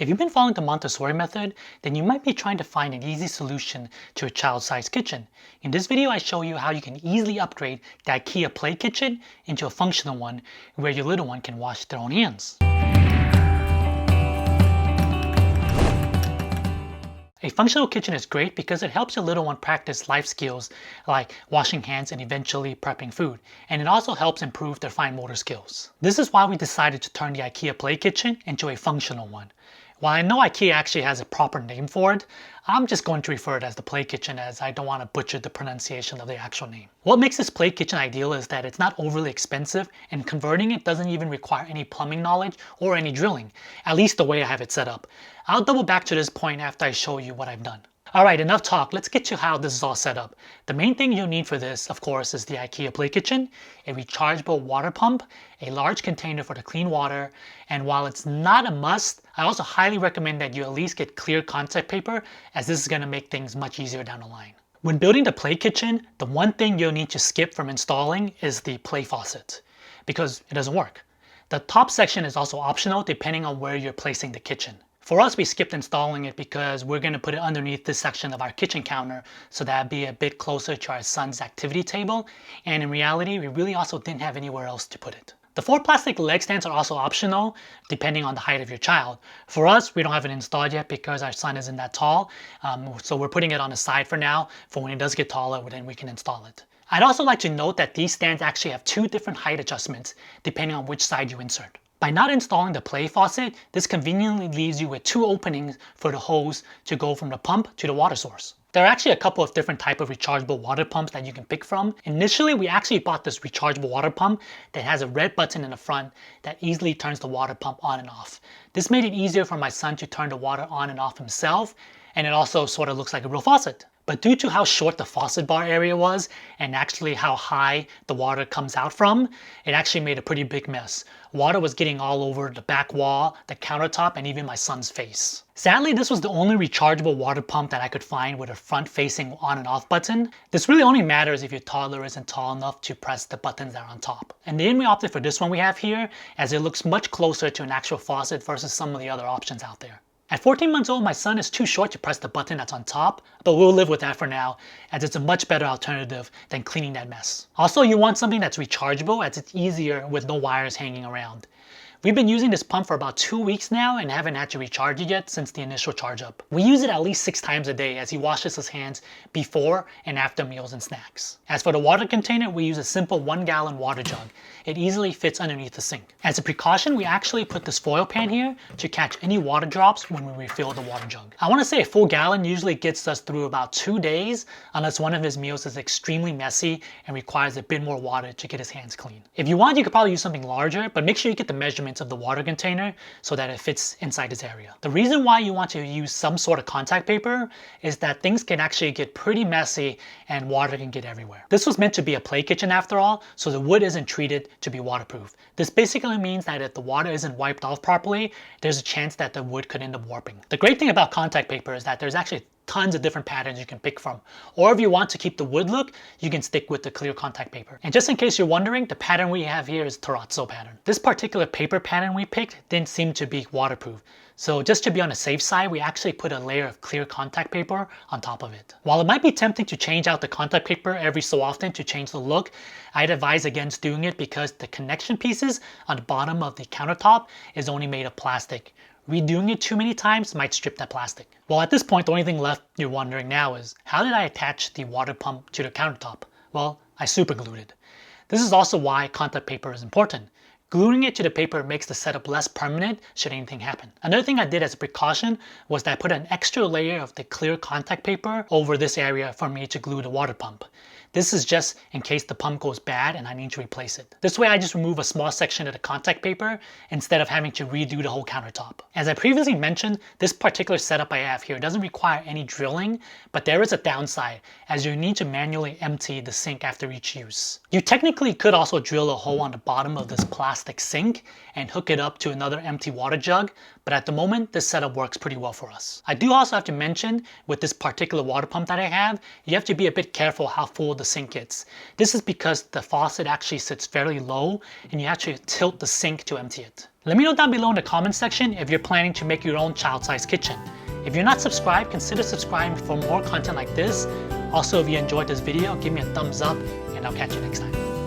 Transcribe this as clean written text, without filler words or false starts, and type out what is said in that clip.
If you've been following the Montessori method, then you might be trying to find an easy solution to a child-sized kitchen. In this video, I show you how you can easily upgrade the IKEA Play Kitchen into a functional one where your little one can wash their own hands. A functional kitchen is great because it helps your little one practice life skills like washing hands and eventually prepping food. And it also helps improve their fine motor skills. This is why we decided to turn the IKEA Play Kitchen into a functional one. While I know IKEA actually has a proper name for it, I'm just going to refer it as the Play Kitchen as I don't want to butcher the pronunciation of the actual name. What makes this Play Kitchen ideal is that it's not overly expensive and converting it doesn't even require any plumbing knowledge or any drilling, at least the way I have it set up. I'll double back to this point after I show you what I've done. Alright, enough talk, let's get to how this is all set up. The main thing you'll need for this, of course, is the IKEA Play Kitchen, a rechargeable water pump, a large container for the clean water, and while it's not a must, I also highly recommend that you at least get clear contact paper, as this is going to make things much easier down the line. When building the Play Kitchen, the one thing you'll need to skip from installing is the play faucet, because it doesn't work. The top section is also optional depending on where you're placing the kitchen. For us, we skipped installing it because we're going to put it underneath this section of our kitchen counter so that'd be a bit closer to our son's activity table, and in reality, we really also didn't have anywhere else to put it. The 4 plastic leg stands are also optional depending on the height of your child. For us, we don't have it installed yet because our son isn't that tall, so we're putting it on the side for now. For when he does get taller, then we can install it. I'd also like to note that these stands actually have 2 different height adjustments depending on which side you insert. By not installing the play faucet, this conveniently leaves you with 2 openings for the hose to go from the pump to the water source. There are actually a couple of different types of rechargeable water pumps that you can pick from. Initially, we actually bought this rechargeable water pump that has a red button in the front that easily turns the water pump on and off. This made it easier for my son to turn the water on and off himself, and it also sort of looks like a real faucet. But due to how short the faucet bar area was and actually how high the water comes out from, it actually made a pretty big mess. Water was getting all over the back wall, the countertop, and even my son's face. Sadly, this was the only rechargeable water pump that I could find with a front-facing on and off button. This really only matters if your toddler isn't tall enough to press the buttons that are on top. And then we opted for this one we have here, as it looks much closer to an actual faucet versus some of the other options out there. At 14 months old, my son is too short to press the button that's on top, but we'll live with that for now, as it's a much better alternative than cleaning that mess. Also, you want something that's rechargeable, as it's easier with no wires hanging around. We've been using this pump for about 2 weeks now and haven't had to recharge it yet since the initial charge up. We use it at least 6 times a day as he washes his hands before and after meals and snacks. As for the water container, we use a simple 1-gallon water jug. It easily fits underneath the sink. As a precaution, we actually put this foil pan here to catch any water drops when we refill the water jug. I want to say a full gallon usually gets us through about 2 days unless one of his meals is extremely messy and requires a bit more water to get his hands clean. If you want, you could probably use something larger, but make sure you get the measurements of the water container so that it fits inside this area. The reason why you want to use some sort of contact paper is that things can actually get pretty messy and water can get everywhere. This was meant to be a play kitchen after all, so the wood isn't treated to be waterproof. This basically means that if the water isn't wiped off properly, there's a chance that the wood could end up warping. The great thing about contact paper is that there's actually tons of different patterns you can pick from. Or if you want to keep the wood look, you can stick with the clear contact paper. And just in case you're wondering, the pattern we have here is terrazzo pattern. This particular paper pattern we picked didn't seem to be waterproof. So just to be on the safe side, we actually put a layer of clear contact paper on top of it. While it might be tempting to change out the contact paper every so often to change the look, I'd advise against doing it because the connection pieces on the bottom of the countertop is only made of plastic. Redoing it too many times might strip that plastic. Well, at this point, the only thing left you're wondering now is, how did I attach the water pump to the countertop? Well, I super glued it. This is also why contact paper is important. Gluing it to the paper makes the setup less permanent should anything happen. Another thing I did as a precaution was that I put an extra layer of the clear contact paper over this area for me to glue the water pump. This is just in case the pump goes bad and I need to replace it. This way I just remove a small section of the contact paper instead of having to redo the whole countertop. As I previously mentioned, this particular setup I have here doesn't require any drilling, but there is a downside as you need to manually empty the sink after each use. You technically could also drill a hole on the bottom of this plastic sink and hook it up to another empty water jug, but at the moment, this setup works pretty well for us. I do also have to mention, with this particular water pump that I have, you have to be a bit careful how full the sink gets. This is because the faucet actually sits fairly low, and you actually tilt the sink to empty it. Let me know down below in the comment section if you're planning to make your own child-sized kitchen. If you're not subscribed, consider subscribing for more content like this. Also, if you enjoyed this video, give me a thumbs up, and I'll catch you next time.